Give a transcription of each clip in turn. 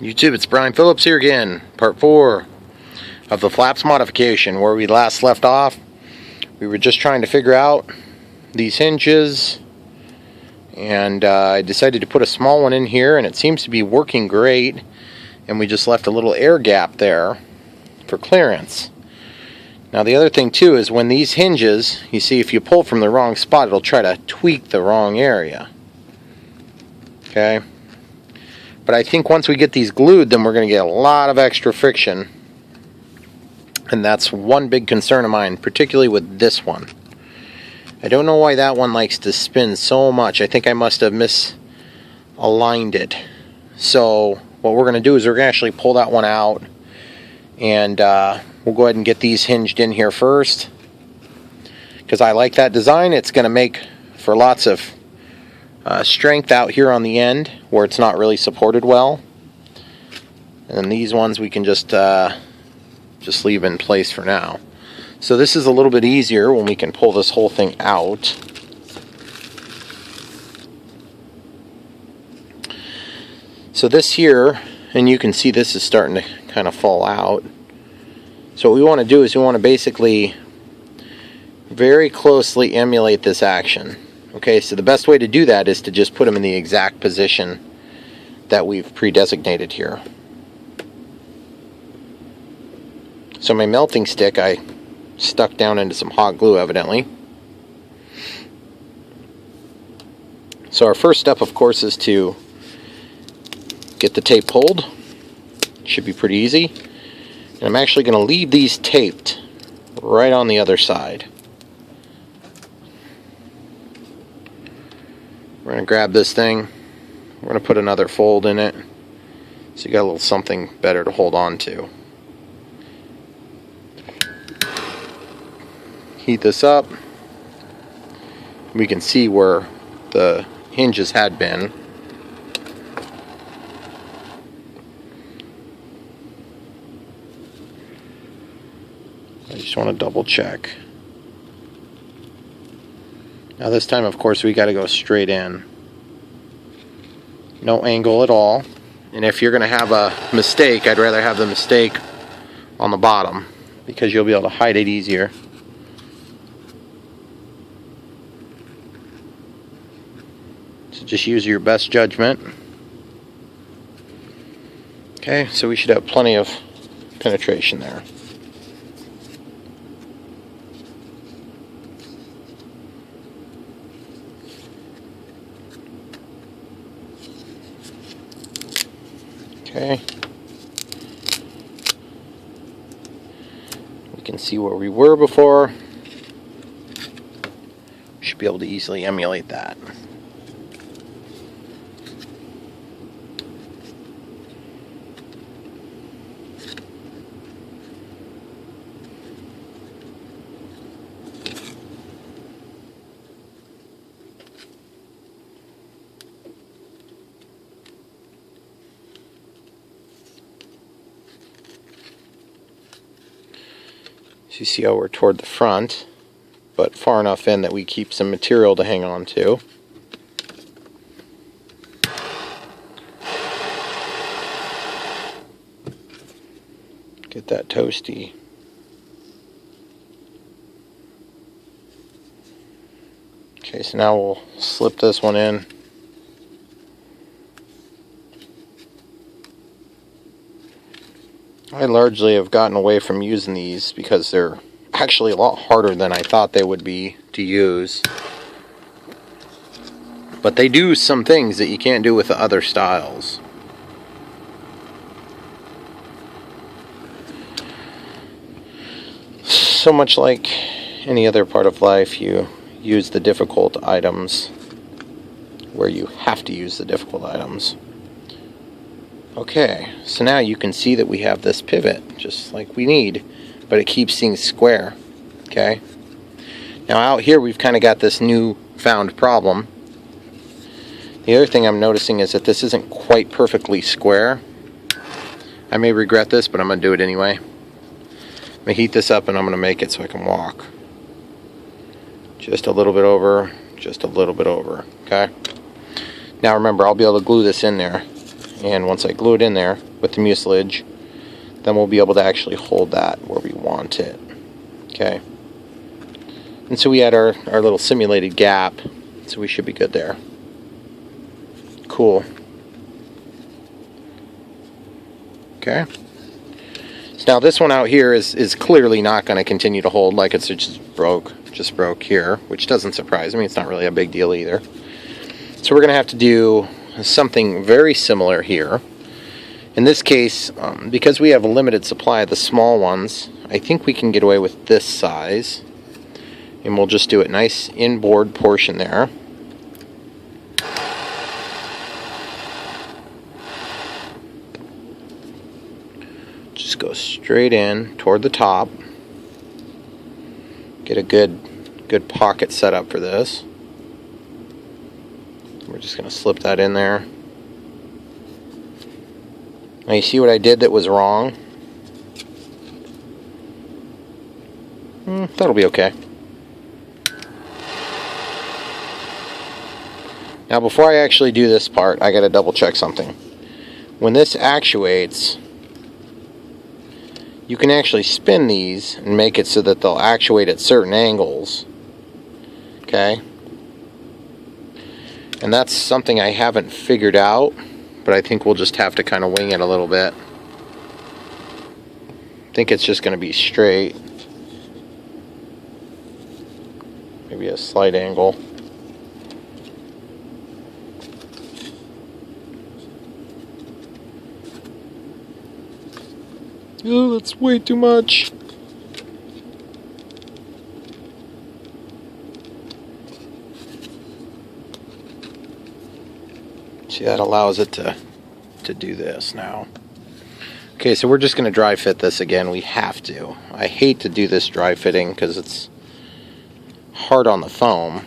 YouTube, it's Brian Phillips here again, part 4 of the flaps modification. Where we last left off, we were just trying to figure out these hinges, and I decided to put a small one in here, and it seems to be working great, and we just left a little air gap there for clearance. Now the other thing too is when these hinges, you see if you pull from the wrong spot, it'll try to tweak the wrong area. Okay? But I think once we get these glued, then we're going to get a lot of extra friction. And that's one big concern of mine, particularly with this one. I don't know why that one likes to spin so much. I think I must have misaligned it. So what we're going to do is we're going to actually pull that one out. And we'll go ahead and get these hinged in here first. Because I like that design. It's going to make for lots of strength out here on the end where it's not really supported well, and then these ones we can just leave in place for now. So this is a little bit easier when we can pull this whole thing out. So this here, and you can see this is starting to kind of fall out. So what we want to do is we want to basically very closely emulate this action. Okay, so the best way to do that is to just put them in the exact position that we've pre-designated here. So my melting stick I stuck down into some hot glue, evidently. So our first step, of course, is to get the tape pulled. Should be pretty easy. And I'm actually going to leave these taped right on the other side. We're going to grab this thing, we're going to put another fold in it, so you got a little something better to hold on to. Heat this up. We can see where the hinges had been. I just want to double check. Now this time, of course, we got to go straight in. No angle at all. And if you're going to have a mistake, I'd rather have the mistake on the bottom, because you'll be able to hide it easier. So just use your best judgment. Okay, so we should have plenty of penetration there. Okay, we can see where we were before. We should be able to easily emulate that. So you see how we're toward the front, but far enough in that we keep some material to hang on to. Get that toasty. Okay, so now we'll slip this one in. I largely have gotten away from using these because they're actually a lot harder than I thought they would be to use. But they do some things that you can't do with the other styles. So much like any other part of life, you use the difficult items where you have to use the difficult items. Okay, so now you can see that we have this pivot, just like we need, but it keeps things square. Okay? Now out here we've kind of got this newfound problem. The other thing I'm noticing is that this isn't quite perfectly square. I may regret this, but I'm going to do it anyway. I'm going to heat this up and I'm going to make it so I can walk. Just a little bit over, just a little bit over. Okay? Now remember, I'll be able to glue this in there. and once I glue it in there with the mucilage, then we'll be able to actually hold that where we want it. Okay. And so we had our little simulated gap, so we should be good there. Cool. Okay. So now this one out here is clearly not going to continue to hold, like it's just broke here, which doesn't surprise me. It's not really a big deal either. So we're going to have to do something very similar here. In this case, because we have a limited supply of the small ones, I think we can get away with this size. And we'll just do it nice inboard portion there. Just go straight in toward the top. Get a good pocket set up for this. We're just going to slip that in there. Now you see what I did that was wrong? That'll be okay. Now before I actually do this part, I got to double check something. When this actuates, you can actually spin these and make it so that they'll actuate at certain angles. Okay? And that's something I haven't figured out, but I think we'll just have to kind of wing it a little bit. I think it's just going to be straight. Maybe a slight angle. Oh, that's way too much. See, that allows it to do this now. Okay, so we're just going to dry fit this again. We have to. I hate to do this dry fitting because it's hard on the foam.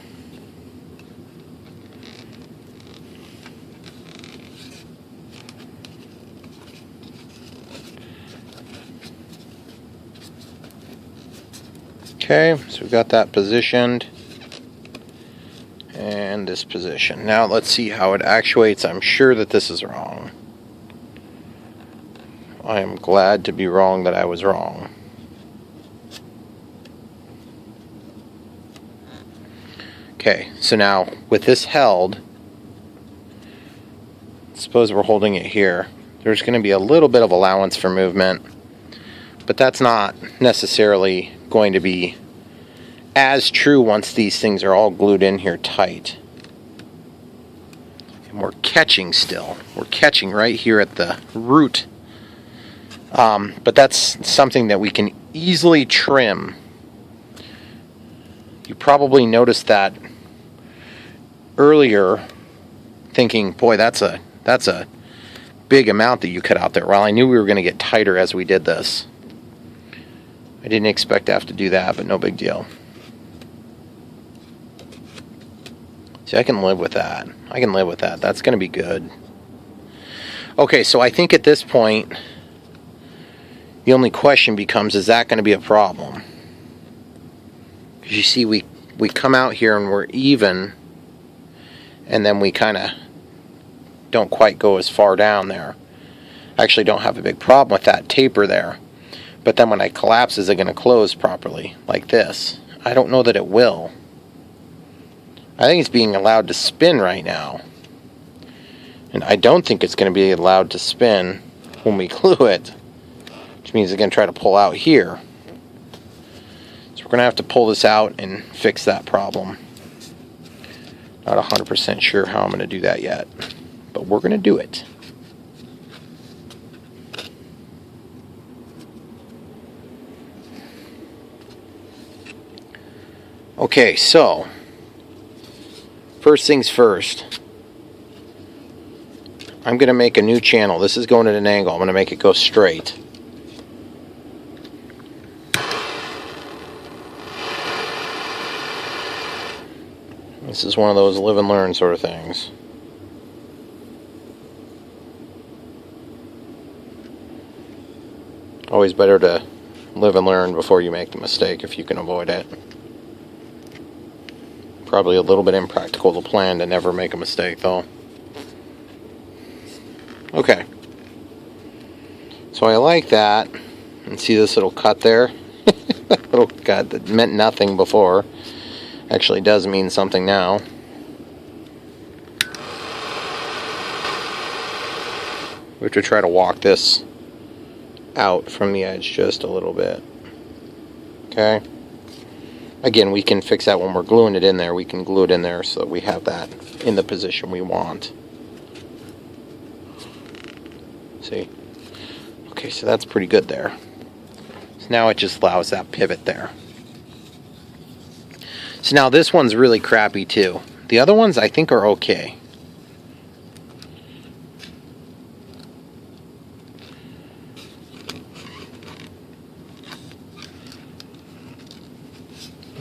Okay, so we've got that positioned and this position. Now let's see how it actuates. I'm sure that this is wrong. I am glad to be wrong that I was wrong. Okay, so now with this held, suppose we're holding it here. There's going to be a little bit of allowance for movement, but that's not necessarily going to be as true once these things are all glued in here tight. And we're catching still. We're catching right here at the root. But that's something that we can easily trim. You probably noticed that earlier, thinking, boy, that's a big amount that you cut out there. Well, I knew we were going to get tighter as we did this. I didn't expect to have to do that, but no big deal. See, I can live with that. I can live with that. That's going to be good. Okay, so I think at this point, the only question becomes, is that going to be a problem? Because you see, we come out here and we're even, and then we kind of don't quite go as far down there. I actually don't have a big problem with that taper there. But then when I collapse, is it going to close properly, like this? I don't know that it will. I think it's being allowed to spin right now. And I don't think it's going to be allowed to spin when we glue it, which means it's going to try to pull out here. So we're going to have to pull this out and fix that problem. Not 100% sure how I'm going to do that yet, but we're going to do it. Okay, so first things first, I'm going to make a new channel. This is going at an angle. I'm going to make it go straight. This is one of those live and learn sort of things. Always better to live and learn before you make the mistake if you can avoid it. Probably a little bit impractical to plan to never make a mistake, though. Okay. So I like that. And see this little cut there? Little cut that meant nothing before. Actually does mean something now. We have to try to walk this out from the edge just a little bit. Okay. Again, we can fix that when we're gluing it in there. We can glue it in there so that we have that in the position we want. See? Okay, so that's pretty good there. So now it just allows that pivot there. So now this one's really crappy too. The other ones I think are okay.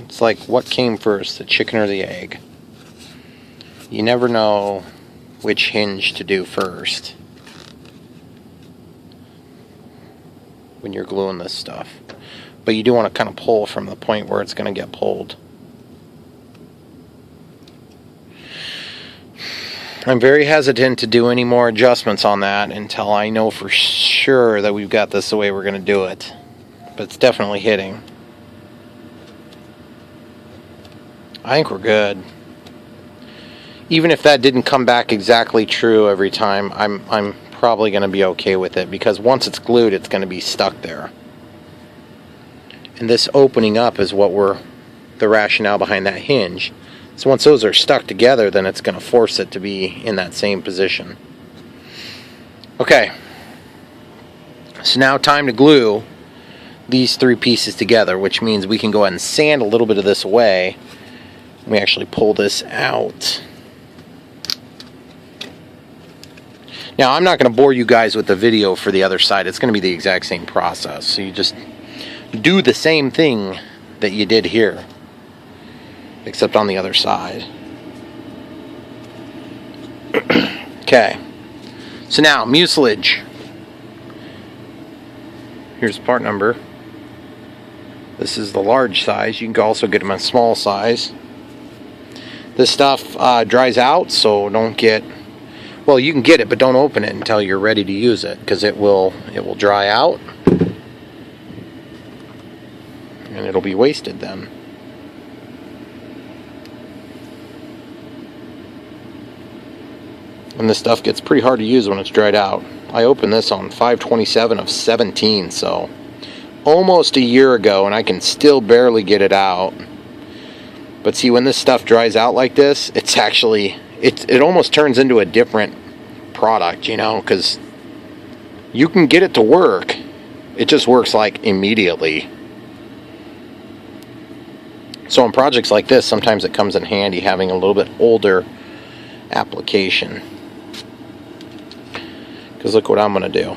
It's like, what came first, the chicken or the egg? You never know which hinge to do first when you're gluing this stuff. But you do want to kind of pull from the point where it's going to get pulled. I'm very hesitant to do any more adjustments on that until I know for sure that we've got this the way we're going to do it. But it's definitely hitting. I think we're good. Even if that didn't come back exactly true every time, I'm probably going to be okay with it, because once it's glued, it's going to be stuck there. And this opening up is what the rationale behind that hinge. So once those are stuck together, then it's going to force it to be in that same position. Okay. So now time to glue these three pieces together, which means we can go ahead and sand a little bit of this away. We actually pull this out. Now, I'm not going to bore you guys with the video for the other side. It's going to be the exact same process. So you just do the same thing that you did here, except on the other side. Okay. So now, mucilage. Here's the part number. This is the large size. You can also get them in small size. This stuff dries out, so don't get... Well, you can get it, but don't open it until you're ready to use it, because it will dry out. And it'll be wasted then. And this stuff gets pretty hard to use when it's dried out. I opened this on 5/27 of 17, so almost a year ago, and I can still barely get it out. But see, when this stuff dries out like this, it's actually, it almost turns into a different product, you know, because you can get it to work. It just works like immediately. So on projects like this, sometimes it comes in handy having a little bit older application. Because look what I'm going to do.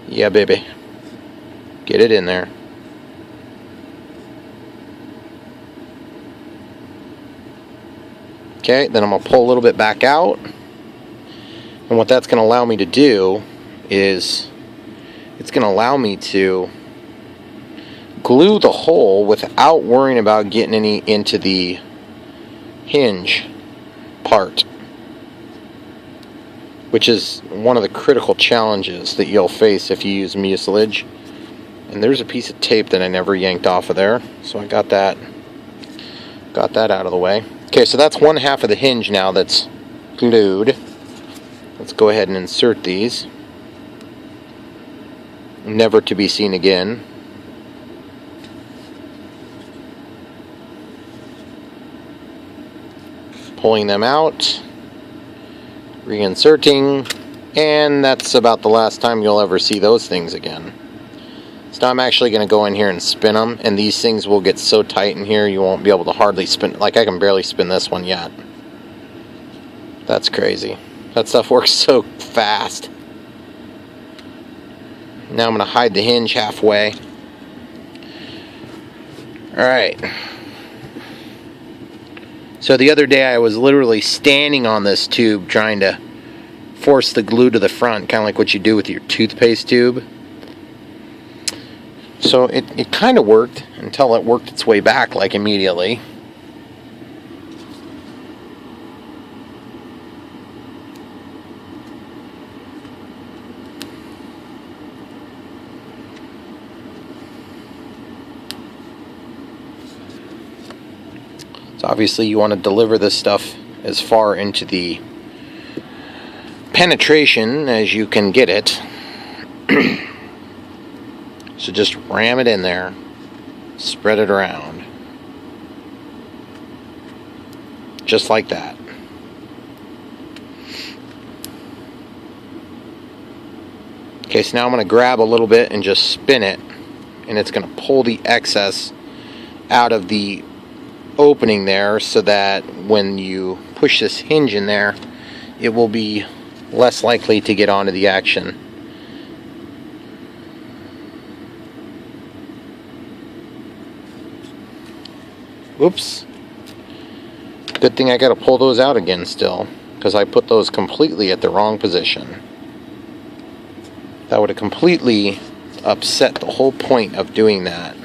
Yeah, baby. Get it in there. Okay, then I'm going to pull a little bit back out. And what that's going to allow me to do is it's going to allow me to glue the hole without worrying about getting any into the hinge part, which is one of the critical challenges that you'll face if you use mucilage. And there's a piece of tape that I never yanked off of there, so I got that out of the way. Okay, so that's one half of the hinge now that's glued. Let's go ahead and insert these. Never to be seen again. Pulling them out, reinserting, and that's about the last time you'll ever see those things again. So now I'm actually going to go in here and spin them, and these things will get so tight in here you won't be able to hardly spin. Like, I can barely spin this one yet. That's crazy. That stuff works so fast. Now I'm going to hide the hinge halfway. Alright. So the other day I was literally standing on this tube trying to force the glue to the front, kind of like what you do with your toothpaste tube. So it kind of worked until it worked its way back like immediately. So obviously you want to deliver this stuff as far into the penetration as you can get it. So just ram it in there, spread it around, just like that. Okay, so now I'm going to grab a little bit and just spin it, and it's going to pull the excess out of the opening there, so that when you push this hinge in there, it will be less likely to get onto the action. Oops. Good thing I got to pull those out again still, because I put those completely at the wrong position. That would have completely upset the whole point of doing that.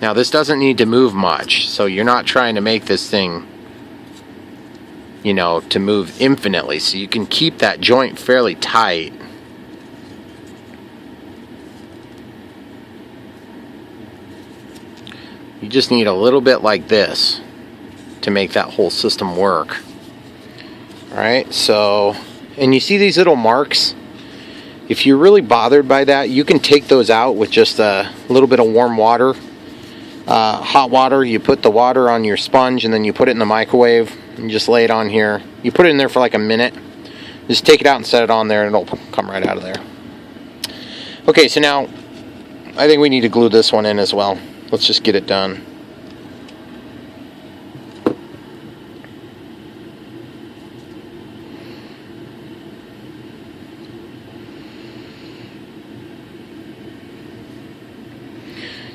Now this doesn't need to move much, so you're not trying to make this thing, you know, to move infinitely, so you can keep that joint fairly tight. You just need a little bit like this to make that whole system work. Alright, so, and you see these little marks? If you're really bothered by that, you can take those out with just a little bit of warm water. Hot water, you put the water on your sponge and then you put it in the microwave and just lay it on here. You put it in there for like a minute. Just take it out and set it on there and it'll come right out of there. Okay, so now I think we need to glue this one in as well. Let's just get it done.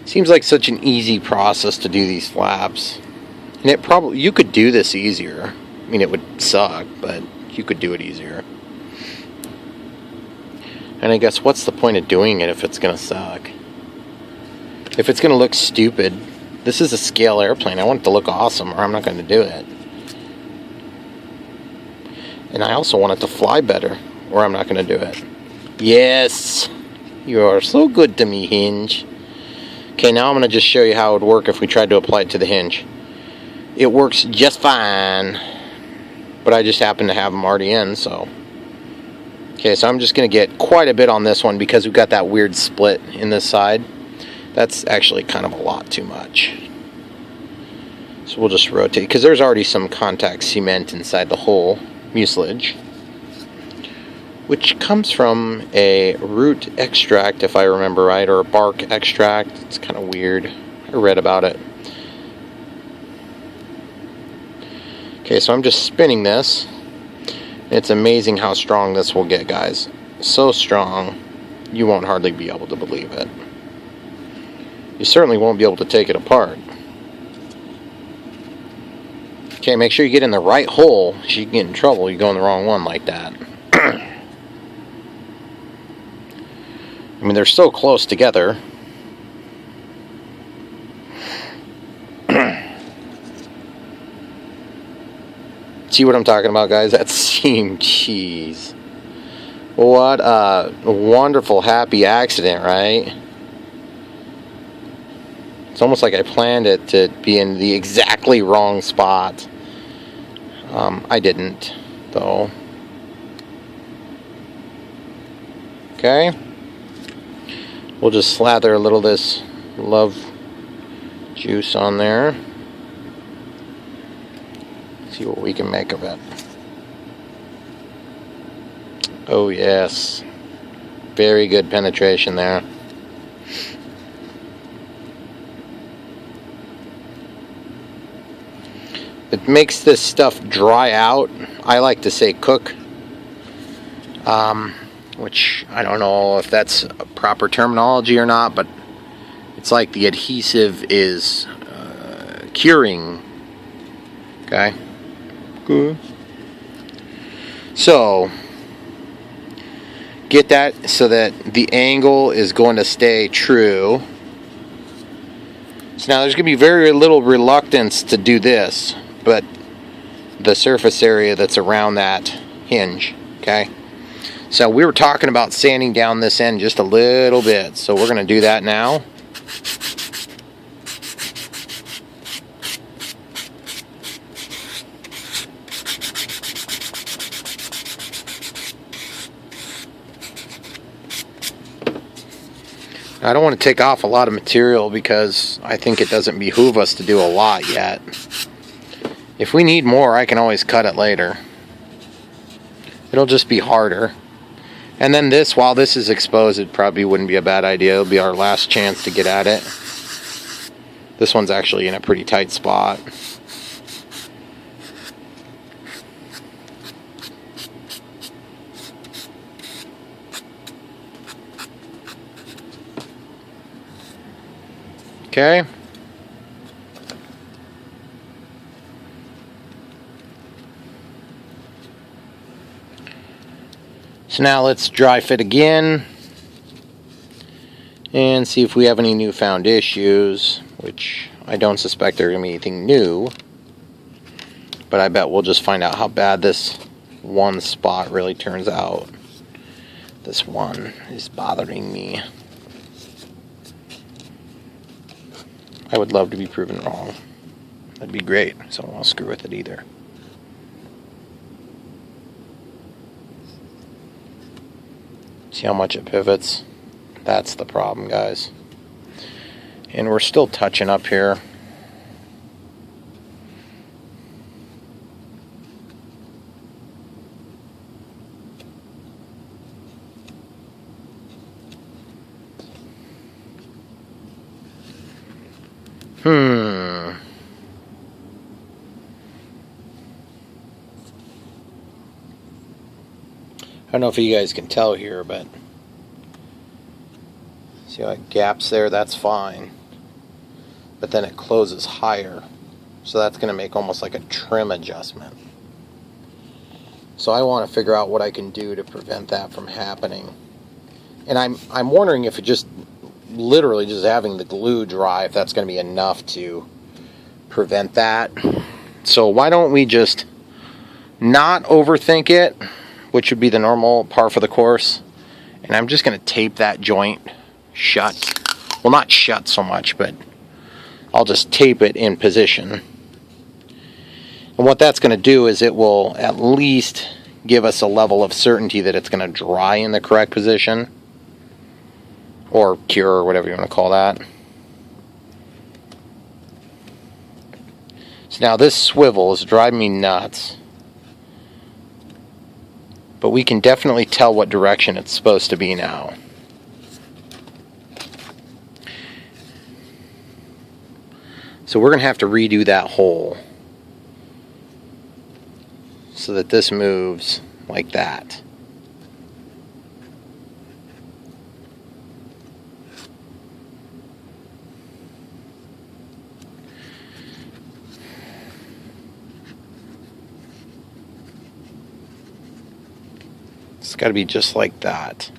Seems like such an easy process to do these flaps. And it probably, you could do this easier. I mean, it would suck, but you could do it easier. And I guess what's the point of doing it if it's gonna suck? If it's gonna look stupid, this is a scale airplane. I want it to look awesome, or I'm not gonna do it. And I also want it to fly better, or I'm not gonna do it. Yes! You are so good to me, Hinge. Okay, now I'm going to just show you how it would work if we tried to apply it to the hinge. It works just fine, but I just happen to have them already in, so. Okay, so I'm just going to get quite a bit on this one because we've got that weird split in this side. That's actually kind of a lot too much. So we'll just rotate, because there's already some contact cement inside the whole mucilage, which comes from a root extract, if I remember right, or a bark extract. It's kind of weird. I read about it. Okay, so I'm just spinning this. It's amazing how strong this will get, guys. So strong, you won't hardly be able to believe it. You certainly won't be able to take it apart. Okay, make sure you get in the right hole. If you can get in trouble, you go in the wrong one like that. I mean, they're so close together. See what I'm talking about, guys? That seam, jeez. What a wonderful, happy accident, right? It's almost like I planned it to be in the exactly wrong spot. I didn't, though. Okay. We'll just slather a little of this love juice on there. See what we can make of it. Oh yes. Very good penetration there. It makes this stuff dry out. I like to say cook. Which I don't know if that's a proper terminology or not, but it's like the adhesive is curing. Okay. Good. So get that so that the angle is going to stay true. So now there's going to be very little reluctance to do this, but the surface area that's around that hinge, okay? So we were talking about sanding down this end just a little bit, so we're going to do that now. I don't want to take off a lot of material because I think it doesn't behoove us to do a lot yet. If we need more, I can always cut it later. It'll just be harder. And then this, while this is exposed, it probably wouldn't be a bad idea. It'll be our last chance to get at it. This one's actually in a pretty tight spot. Okay. So now let's dry fit again and see if we have any newfound issues, which I don't suspect there are going to be anything new, but I bet we'll just find out how bad this one spot really turns out. This one is bothering me. I would love to be proven wrong. That'd be great, so I won't screw with it either. See how much it pivots? That's the problem, guys. And we're still touching up here. I don't know if you guys can tell here, but see how it gaps there? That's fine. But then it closes higher. So that's going to make almost like a trim adjustment. So I want to figure out what I can do to prevent that from happening. And I'm wondering if it just literally just having the glue dry, if that's going to be enough to prevent that. So why don't we just not overthink it, which would be the normal par for the course. And I'm just going to tape that joint shut. Well, not shut so much, but I'll just tape it in position. And what that's going to do is it will at least give us a level of certainty that it's going to dry in the correct position. Or cure, or whatever you want to call that. So now this swivel is driving me nuts. But we can definitely tell what direction it's supposed to be now. So we're going to have to redo that hole so that this moves like that. It's got to be just like that.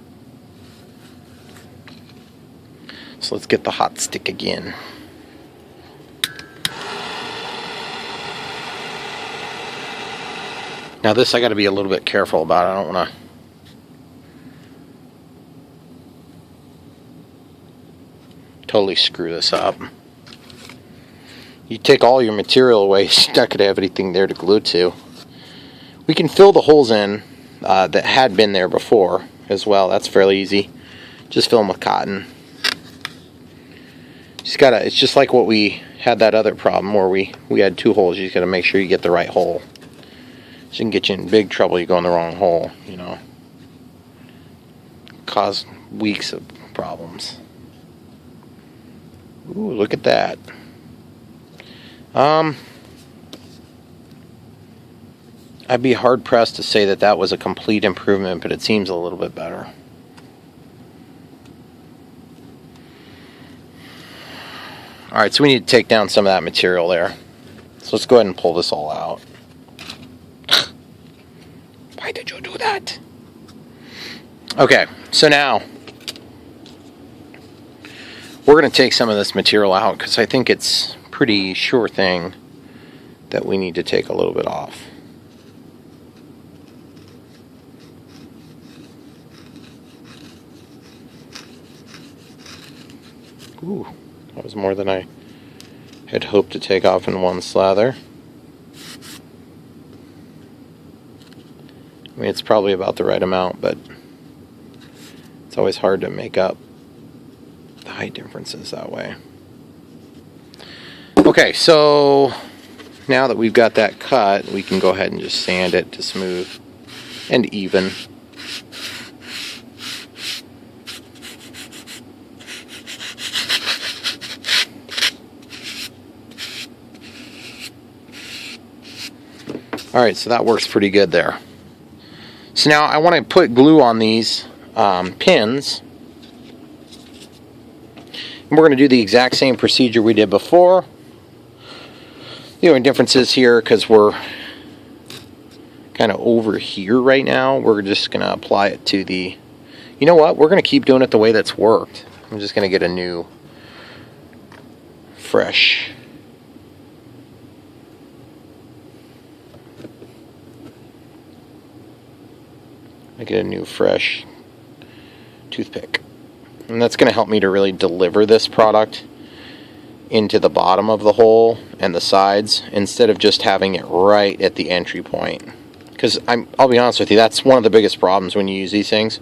So let's get the hot stick again. Now this I got to be a little bit careful about. I don't want to totally screw this up. You take all your material away, you're not going to have anything there to glue to. We can fill the holes in that had been there before as well. That's fairly easy. Just fill them with cotton. Just gotta, it's just like what we had that other problem where we had two holes. You just gotta make sure you get the right hole. So it can get you in big trouble. You go in the wrong hole, you know. Cause weeks of problems. Ooh, look at that. I'd be hard pressed to say that that was a complete improvement, but it seems a little bit better. Alright, so we need to take down some of that material there. So let's go ahead and pull this all out. Why did you do that? Okay, so now we're going to take some of this material out because I think it's pretty sure thing that we need to take a little bit off. Ooh, that was more than I had hoped to take off in one slather. I mean, it's probably about the right amount, but it's always hard to make up the height differences that way. Okay, so now that we've got that cut, we can go ahead and just sand it to smooth and even. Alright, so that works pretty good there. So now I want to put glue on these pins. And we're going to do the exact same procedure we did before. The only difference is here, because we're kind of over here right now, we're just going to apply it to the... You know what? We're going to keep doing it the way that's worked. I'm just going to get a new, fresh... I get a new fresh toothpick, and that's going to help me to really deliver this product into the bottom of the hole and the sides instead of just having it right at the entry point. Because I'll be honest with you, that's one of the biggest problems when you use these things,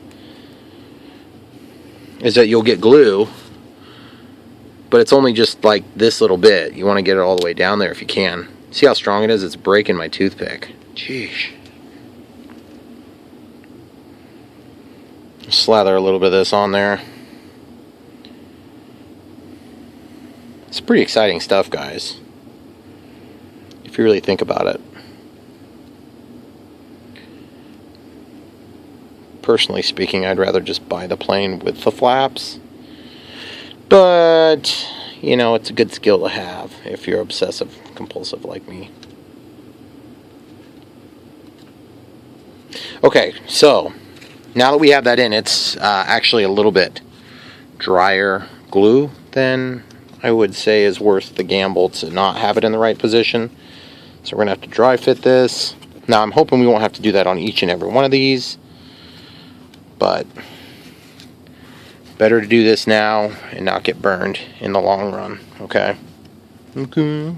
is that you'll get glue, but it's only just like this little bit. You want to get it all the way down there if you can. See how strong it is? It's breaking my toothpick. Jeez. Slather a little bit of this on there. It's pretty exciting stuff, guys, if you really think about it. Personally speaking, I'd rather just buy the plane with the flaps, but you know, it's a good skill to have if you're obsessive compulsive like me. Okay, so now that we have that in, it's actually a little bit drier glue than I would say is worth the gamble to not have it in the right position. So we're going to have to dry fit this. Now I'm hoping we won't have to do that on each and every one of these, but better to do this now and not get burned in the long run, okay? Okay.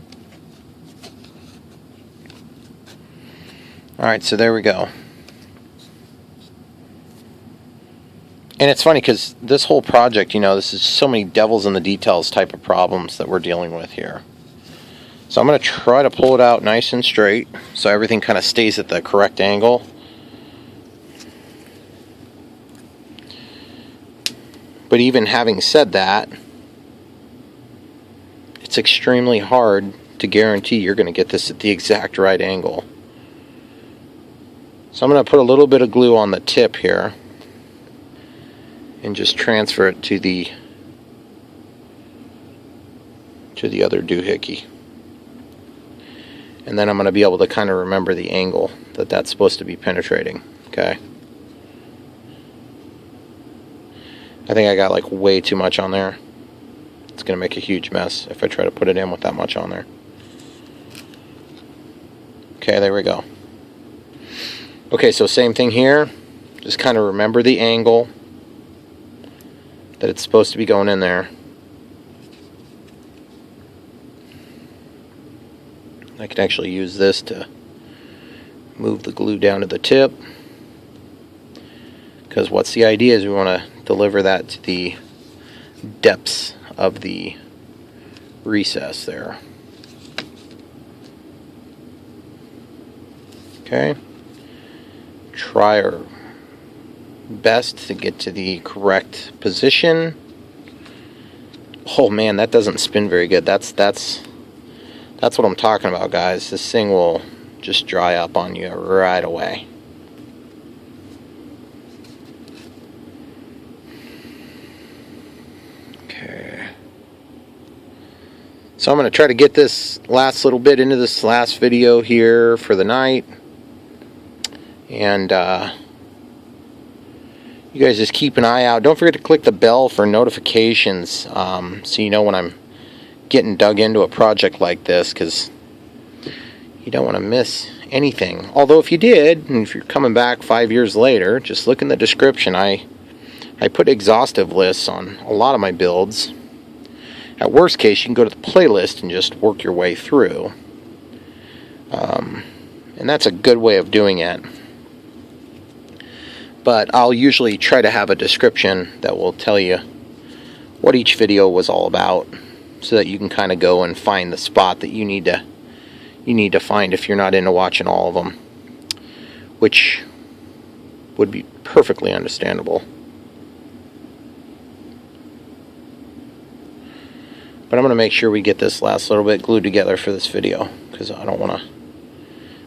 Alright, so there we go. And it's funny because this whole project, you know, this is so many devils in the details type of problems that we're dealing with here. So I'm going to try to pull it out nice and straight so everything kind of stays at the correct angle. But even having said that, it's extremely hard to guarantee you're going to get this at the exact right angle. So I'm going to put a little bit of glue on the tip here and just transfer it to the other doohickey. And then I'm going to be able to kind of remember the angle that that's supposed to be penetrating, okay? I think I got like way too much on there. It's going to make a huge mess if I try to put it in with that much on there. Okay, there we go. Okay, so same thing here. Just kind of remember the angle that it's supposed to be going in there. I can actually use this to move the glue down to the tip, because what's the idea is we want to deliver that to the depths of the recess there. Okay, try our best to get to the correct position. Oh man, that doesn't spin very good. That's what I'm talking about, guys. This thing will just dry up on you right away. Okay. So I'm going to try to get this last little bit into this last video here for the night. And you guys just keep an eye out. Don't forget to click the bell for notifications, so you know when I'm getting dug into a project like this, because you don't want to miss anything. Although if you did, and if you're coming back 5 years later, just look in the description. I put exhaustive lists on a lot of my builds. At worst case, you can go to the playlist and just work your way through. And that's a good way of doing it. But I'll usually try to have a description that will tell you what each video was all about, so that you can kind of go and find the spot that you need to find if you're not into watching all of them, which would be perfectly understandable. But I'm going to make sure we get this last little bit glued together for this video, because I don't want to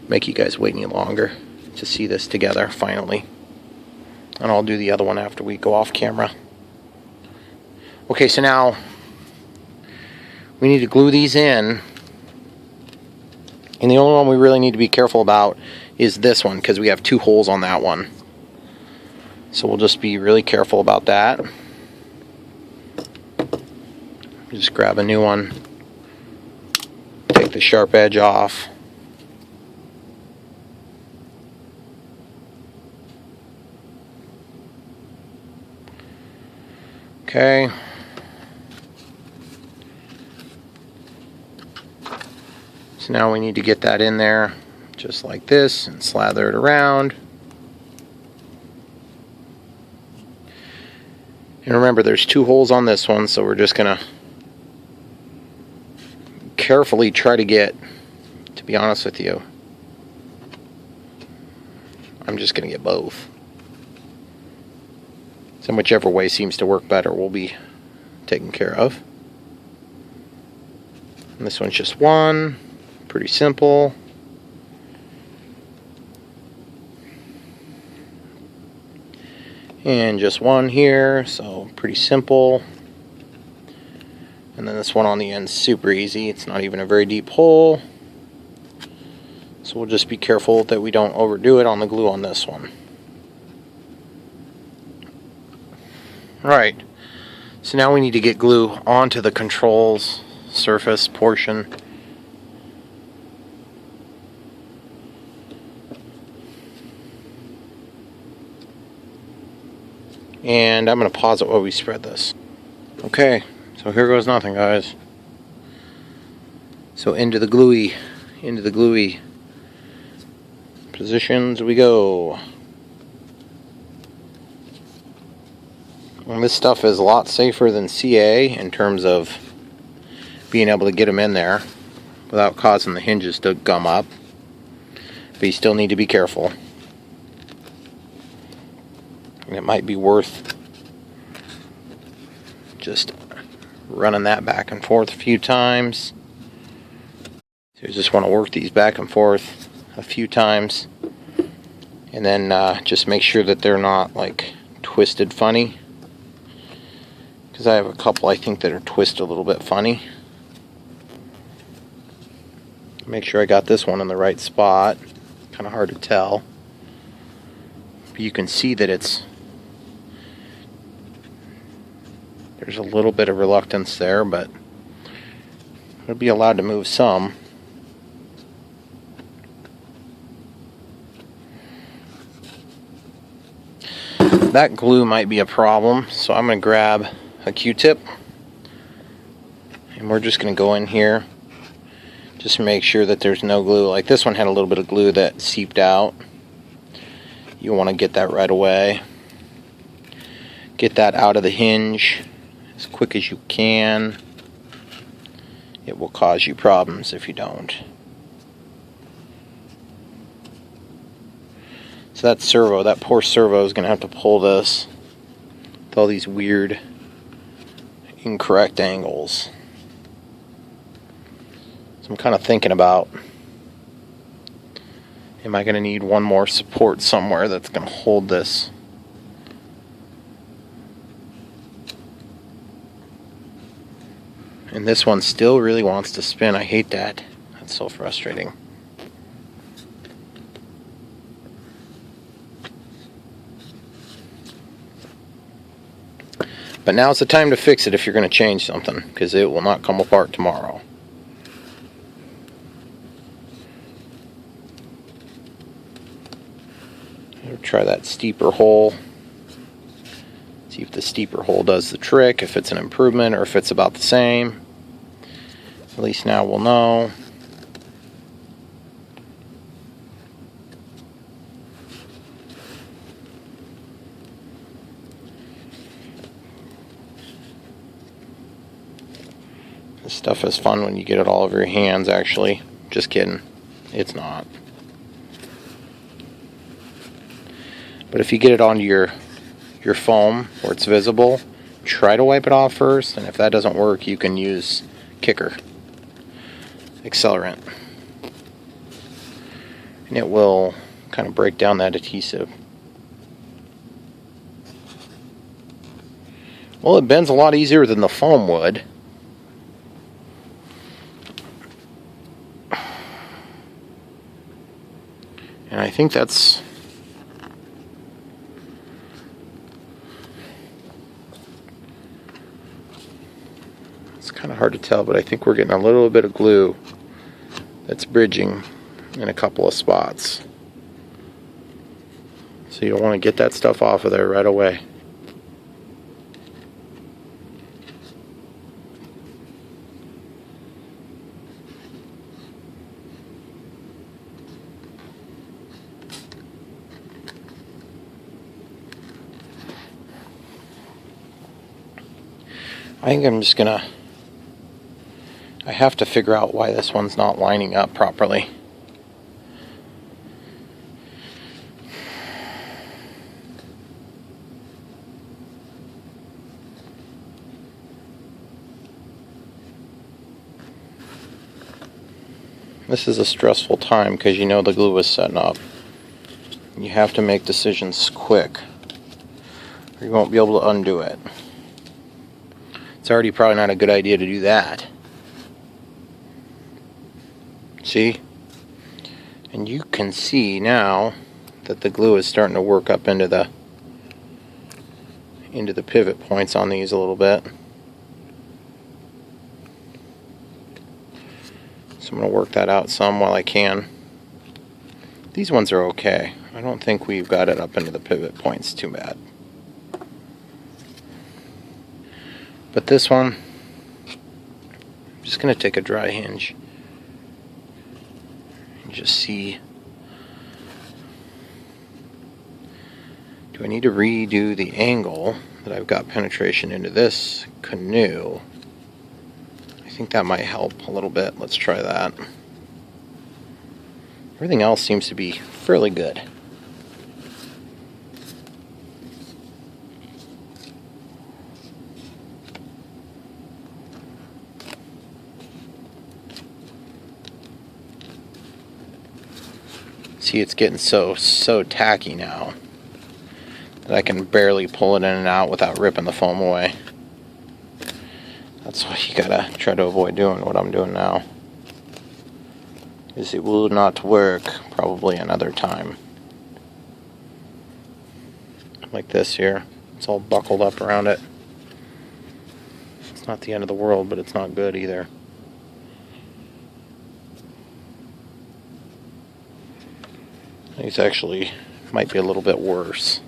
make you guys wait any longer to see this together finally. And I'll do the other one after we go off camera. Okay, so now we need to glue these in. And the only one we really need to be careful about is this one, because we have 2 holes on that one. So we'll just be really careful about that. Just grab a new one. Take the sharp edge off. Okay. So now we need to get that in there just like this and slather it around. And remember, there's 2 holes on this one, so we're just gonna carefully try to get, to be honest with you, I'm just gonna get both. So whichever way seems to work better will be taken care of. And this one's just one. Pretty simple. And just one here, so pretty simple. And then this one on the end is super easy. It's not even a very deep hole. So we'll just be careful that we don't overdo it on the glue on this one. Right. So now we need to get glue onto the controls surface portion. And I'm going to pause it while we spread this. Okay, so here goes nothing, guys. So into the gluey positions we go. And this stuff is a lot safer than CA in terms of being able to get them in there without causing the hinges to gum up. But you still need to be careful. And it might be worth just running that back and forth a few times. So you just want to work these back and forth a few times, and then just make sure that they're not like twisted funny, because I have a couple I think that are twisted a little bit funny. Make sure I got this one in the right spot. Kind of hard to tell, but you can see that there's a little bit of reluctance there, but it'll be allowed to move some. That glue might be a problem, so I'm going to grab a Q-tip and we're just going to go in here, just make sure that there's no glue. Like this one had a little bit of glue that seeped out. You want to get that right away. Get that out of the hinge as quick as you can. It will cause you problems if you don't. So that servo, that poor servo, is going to have to pull this with all these weird, incorrect angles. So I'm kind of thinking about, am I going to need one more support somewhere that's going to hold this? And this one still really wants to spin. I hate that. That's so frustrating. But now's the time to fix it if you're going to change something, because it will not come apart tomorrow. I'll try that steeper hole. See if the steeper hole does the trick, if it's an improvement or if it's about the same. At least now we'll know. This stuff is fun when you get it all over your hands, actually. Just kidding. It's not. But if you get it onto your foam where it's visible, try to wipe it off first, and if that doesn't work, you can use kicker accelerant. And it will kind of break down that adhesive. Well, it bends a lot easier than the foam would. And I think that's kind of hard to tell, but I think we're getting a little bit of glue that's bridging in a couple of spots. So you'll want to get that stuff off of there right away. I think I'm just gonna, I have to figure out why this one's not lining up properly. This is a stressful time because you know the glue is setting up. You have to make decisions quick, or you won't be able to undo it. It's already probably not a good idea to do that. See? And you can see now that the glue is starting to work up into the pivot points on these a little bit. So I'm going to work that out some while I can. These ones are okay. I don't think we've got it up into the pivot points too bad. But this one, I'm just going to take a dry hinge and just see. Do I need to redo the angle that I've got penetration into this canoe? I think that might help a little bit. Let's try that. Everything else seems to be fairly good. See, it's getting so tacky now that I can barely pull it in and out without ripping the foam away. That's what you gotta try to avoid doing, what I'm doing now. Is it will not work probably another time. Like this here. It's all buckled up around it. It's not the end of the world, but it's not good either. These actually might be a little bit worse.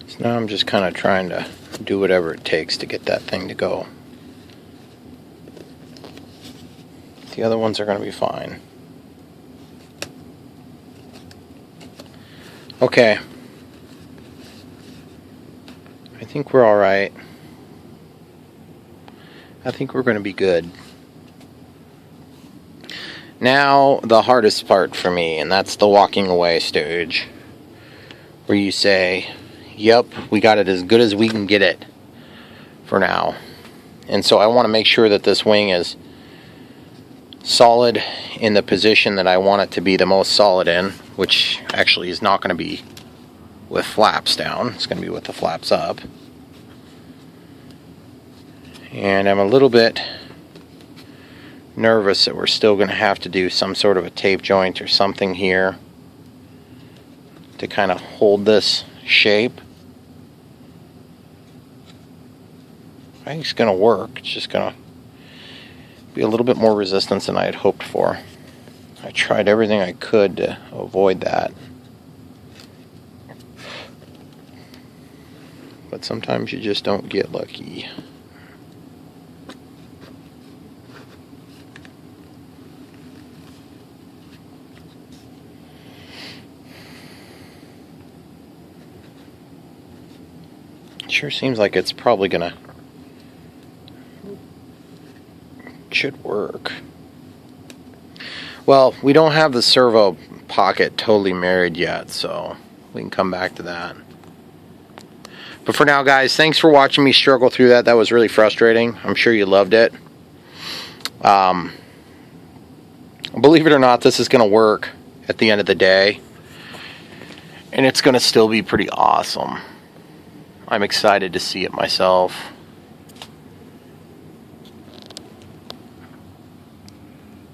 So now I'm just kind of trying to do whatever it takes to get that thing to go. The other ones are going to be fine. Okay. I think we're alright. I think we're going to be good. Now, the hardest part for me, and that's the walking away stage, where you say, yep, we got it as good as we can get it for now. And so I want to make sure that this wing is solid in the position that I want it to be the most solid in, which actually is not going to be with flaps down. It's going to be with the flaps up. And I'm a little bit nervous that we're still going to have to do some sort of a tape joint or something here to kind of hold this shape. I think it's going to work. It's just going to be a little bit more resistance than I had hoped for. I tried everything I could to avoid that. But sometimes you just don't get lucky. Sure seems like it's probably gonna should work. Well, we don't have the servo pocket totally married yet, so we can come back to that. But for now, guys, thanks for watching me struggle through that. That was really frustrating. I'm sure you loved it. Believe it or not, this is going to work at the end of the day, and it's going to still be pretty awesome. I'm excited to see it myself.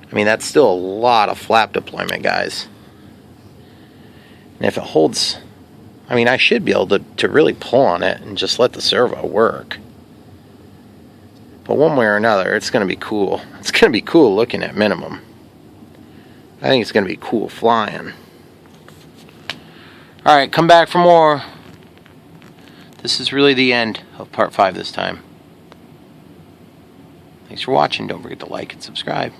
I mean, that's still a lot of flap deployment, guys. And if it holds, I mean, I should be able to really pull on it and just let the servo work. But one way or another, it's going to be cool. It's going to be cool looking at minimum. I think it's going to be cool flying. Alright, come back for more. This is really the end of part 5 this time. Thanks for watching. Don't forget to like and subscribe.